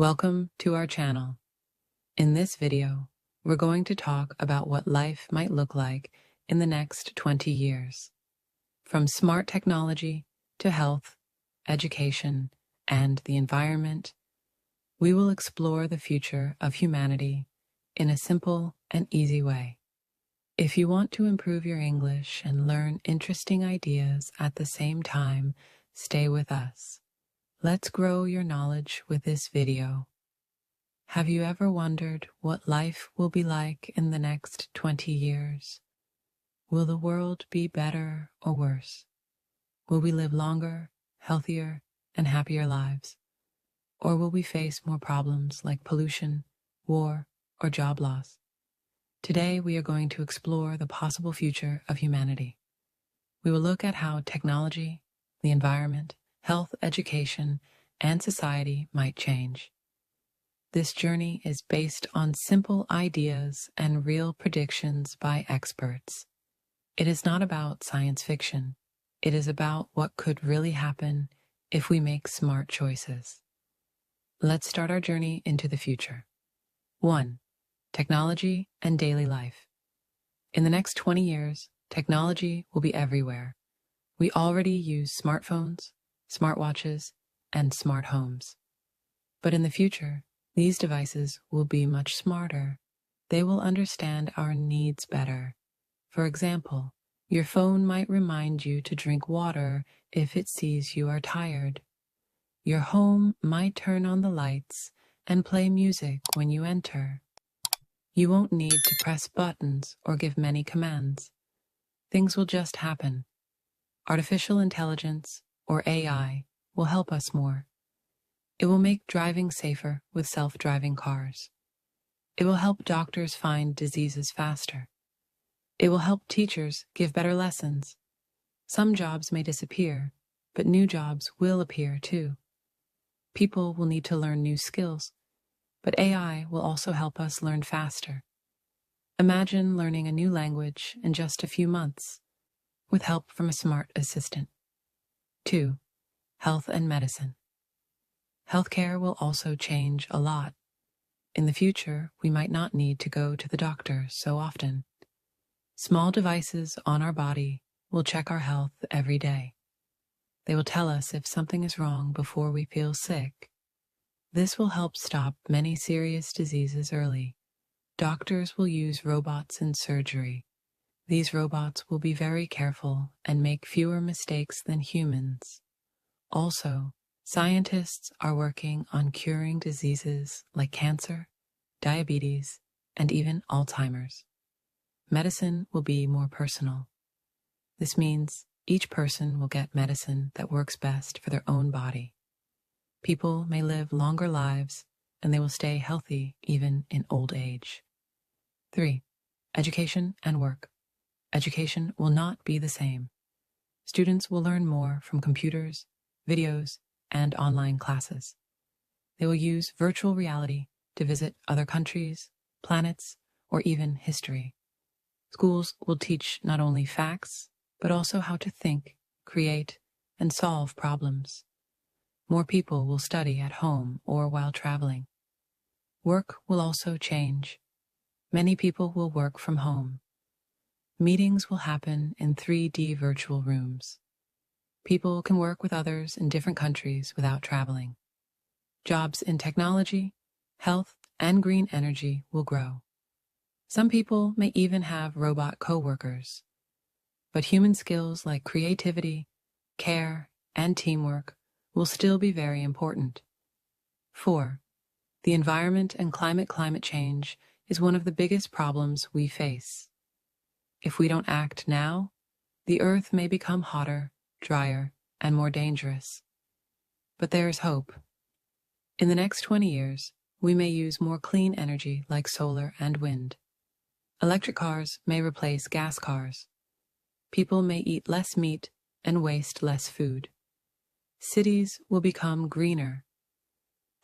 Welcome to our channel. In this video, we're going to talk about what life might look like in the next 20 years. From smart technology to health, education, and the environment, we will explore the future of humanity in a simple and easy way. If you want to improve your English and learn interesting ideas at the same time, stay with us. Let's grow your knowledge with this video. Have you ever wondered what life will be like in the next 20 years? Will the world be better or worse? Will we live longer, healthier, and happier lives? Or will we face more problems like pollution, war, or job loss? Today, we are going to explore the possible future of humanity. We will look at how technology, the environment, health, education, and society might change. This journey is based on simple ideas and real predictions by experts. It is not about science fiction. It is about what could really happen if we make smart choices. Let's start our journey into the future. 1. Technology and daily life. In the next 20 years, technology will be everywhere. We already use smartphones, smartwatches, and smart homes. But in the future, these devices will be much smarter. They will understand our needs better. For example, your phone might remind you to drink water if it sees you are tired. Your home might turn on the lights and play music when you enter. You won't need to press buttons or give many commands. Things will just happen. Artificial intelligence, or AI, will help us more. It will make driving safer with self-driving cars. It will help doctors find diseases faster. It will help teachers give better lessons. Some jobs may disappear, but new jobs will appear too. People will need to learn new skills, but AI will also help us learn faster. Imagine learning a new language in just a few months, with help from a smart assistant. 2. Health and medicine. Healthcare will also change a lot. In the future, we might not need to go to the doctor so often. Small devices on our body will check our health every day. They will tell us if something is wrong before we feel sick. This will help stop many serious diseases early. Doctors will use robots in surgery. These robots will be very careful and make fewer mistakes than humans. Also, scientists are working on curing diseases like cancer, diabetes, and even Alzheimer's. Medicine will be more personal. This means each person will get medicine that works best for their own body. People may live longer lives, and they will stay healthy even in old age. 3. Education and work. Education will not be the same. Students will learn more from computers, videos, and online classes. They will use virtual reality to visit other countries, planets, or even history. Schools will teach not only facts, but also how to think, create, and solve problems. More people will study at home or while traveling. Work will also change. Many people will work from home. Meetings will happen in 3D virtual rooms. People can work with others in different countries without traveling. Jobs in technology, health, and green energy will grow. Some people may even have robot co-workers. But human skills like creativity, care, and teamwork will still be very important. 4. The environment and climate change is one of the biggest problems we face. If we don't act now, the Earth may become hotter, drier, and more dangerous. But there is hope. In the next 20 years, we may use more clean energy like solar and wind. Electric cars may replace gas cars. People may eat less meat and waste less food. Cities will become greener.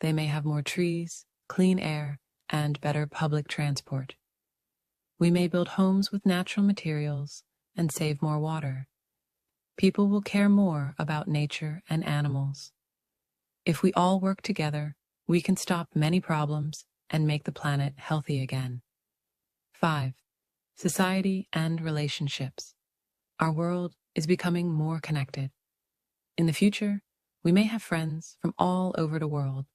They may have more trees, clean air, and better public transport. We may build homes with natural materials and save more water. People will care more about nature and animals. If we all work together, we can stop many problems and make the planet healthy again. 5. Society and relationships. Our world is becoming more connected. In the future, we may have friends from all over the world.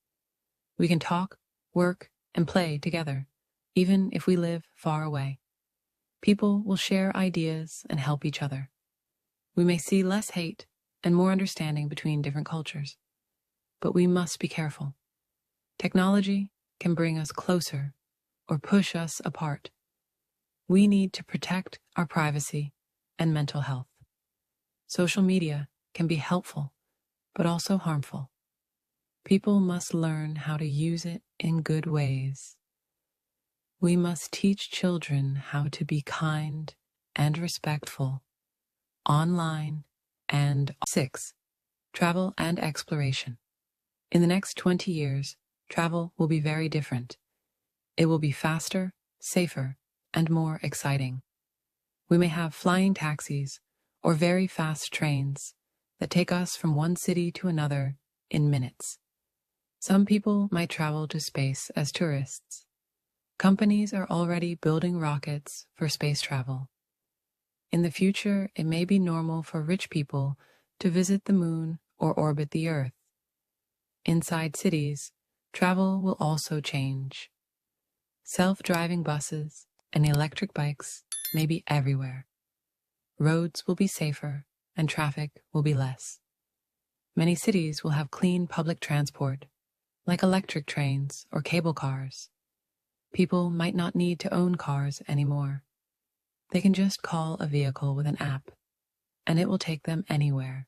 We can talk, work, and play together, even if we live far away. People will share ideas and help each other. We may see less hate and more understanding between different cultures. But we must be careful. Technology can bring us closer or push us apart. We need to protect our privacy and mental health. Social media can be helpful, but also harmful. People must learn how to use it in good ways. We must teach children how to be kind and respectful, online and 6. Travel and exploration. In the next 20 years, travel will be very different. It will be faster, safer, and more exciting. We may have flying taxis or very fast trains that take us from one city to another in minutes. Some people might travel to space as tourists. Companies are already building rockets for space travel. In the future, it may be normal for rich people to visit the moon or orbit the Earth. Inside cities, travel will also change. Self-driving buses and electric bikes may be everywhere. Roads will be safer and traffic will be less. Many cities will have clean public transport, like electric trains or cable cars. People might not need to own cars anymore. They can just call a vehicle with an app, and it will take them anywhere.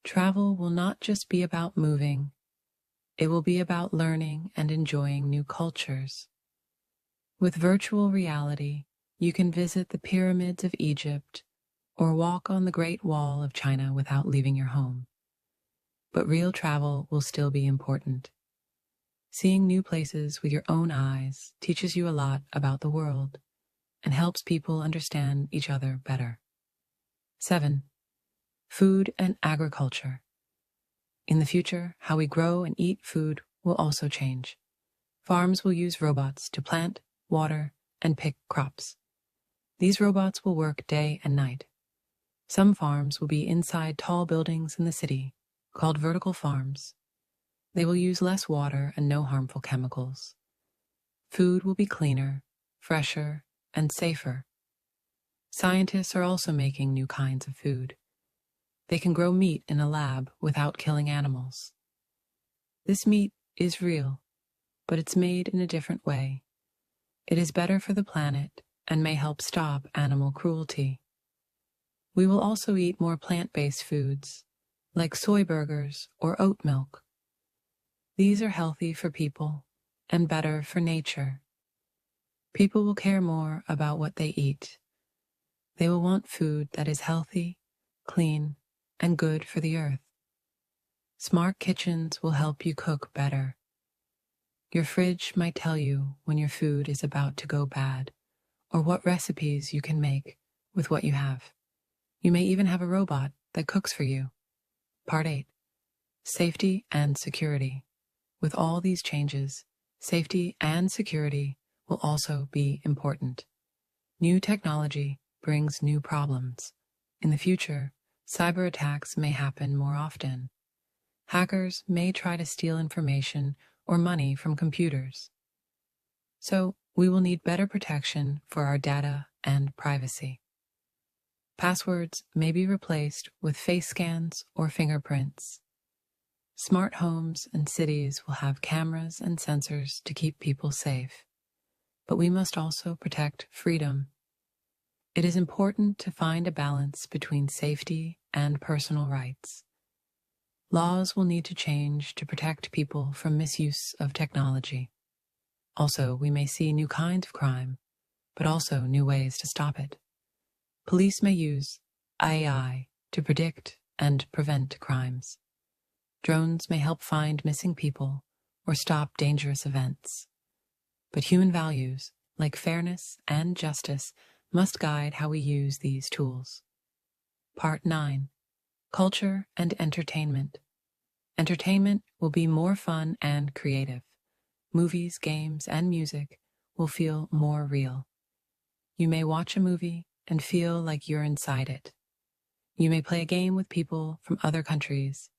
Travel will not just be about moving. It will be about learning and enjoying new cultures. With virtual reality, you can visit the pyramids of Egypt or walk on the Great Wall of China without leaving your home. But real travel will still be important. Seeing new places with your own eyes teaches you a lot about the world and helps people understand each other better. 7. Food and agriculture. In the future, how we grow and eat food will also change. Farms will use robots to plant, water, and pick crops. These robots will work day and night. Some farms will be inside tall buildings in the city, called vertical farms. They will use less water and no harmful chemicals. Food will be cleaner, fresher, and safer. Scientists are also making new kinds of food. They can grow meat in a lab without killing animals. This meat is real, but it's made in a different way. It is better for the planet and may help stop animal cruelty. We will also eat more plant-based foods, like soy burgers or oat milk. These are healthy for people and better for nature. People will care more about what they eat. They will want food that is healthy, clean, and good for the earth. Smart kitchens will help you cook better. Your fridge might tell you when your food is about to go bad, or what recipes you can make with what you have. You may even have a robot that cooks for you. Part 8. Safety and security. With all these changes, safety and security will also be important. New technology brings new problems. In the future, cyber attacks may happen more often. Hackers may try to steal information or money from computers. So, we will need better protection for our data and privacy. Passwords may be replaced with face scans or fingerprints. Smart homes and cities will have cameras and sensors to keep people safe. But we must also protect freedom. It is important to find a balance between safety and personal rights. Laws will need to change to protect people from misuse of technology. Also, we may see new kinds of crime, but also new ways to stop it. Police may use AI to predict and prevent crimes. Drones may help find missing people or stop dangerous events. But human values, like fairness and justice, must guide how we use these tools. Part 9. Culture and entertainment. Entertainment will be more fun and creative. Movies, games, and music will feel more real. You may watch a movie and feel like you're inside it. You may play a game with people from other countries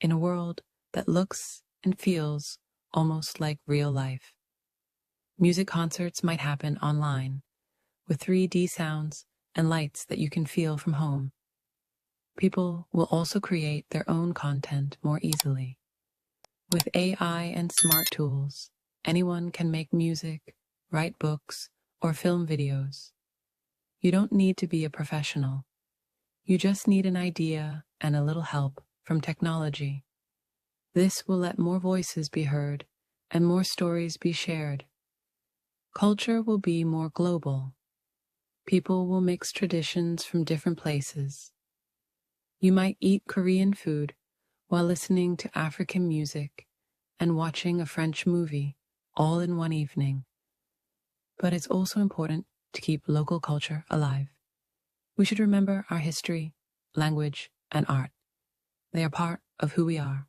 in a world that looks and feels almost like real life. Music concerts might happen online with 3D sounds and lights that you can feel from home. People will also create their own content more easily. With AI and smart tools, anyone can make music, write books, or film videos. You don't need to be a professional. You just need an idea and a little help from technology. This will let more voices be heard and more stories be shared. Culture will be more global. People will mix traditions from different places. You might eat Korean food while listening to African music and watching a French movie all in one evening. But it's also important to keep local culture alive. We should remember our history, language, and art. They are part of who we are.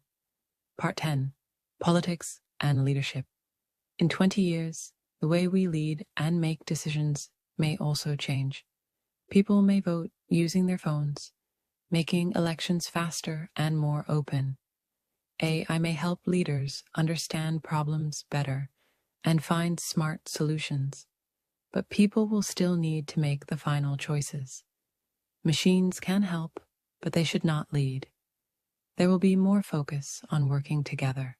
Part 10, Politics and Leadership. In 20 years, the way we lead and make decisions may also change. People may vote using their phones, making elections faster and more open. AI may help leaders understand problems better and find smart solutions. But people will still need to make the final choices. Machines can help, but they should not lead. There will be more focus on working together.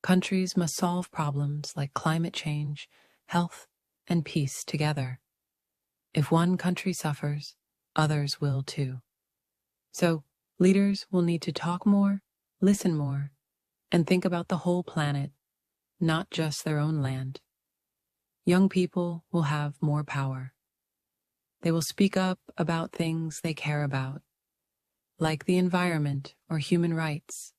Countries must solve problems like climate change, health, and peace together. If one country suffers, others will too. So, leaders will need to talk more, listen more, and think about the whole planet, not just their own land. Young people will have more power. They will speak up about things they care about, like the environment or human rights.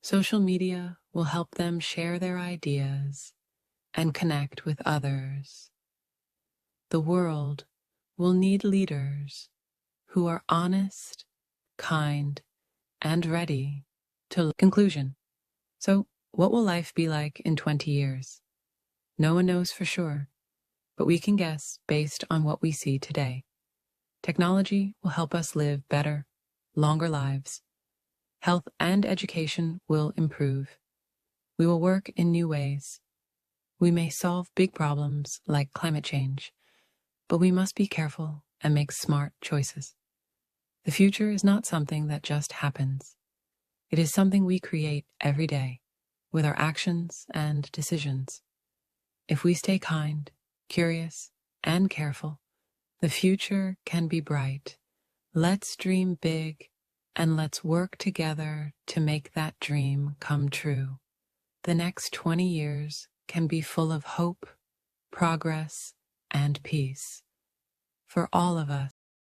Social media will help them share their ideas and connect with others. The world will need leaders who are honest, kind, and ready to. Conclusion. So, what will life be like in 20 years? No one knows for sure, but we can guess based on what we see today. Technology will help us live better, longer lives. Health and education will improve. We will work in new ways. We may solve big problems like climate change, but we must be careful and make smart choices. The future is not something that just happens. It is something we create every day with our actions and decisions. If we stay kind, curious, and careful, the future can be bright. Let's dream big, and let's work together to make that dream come true. The next 20 years can be full of hope, progress, and peace for all of us.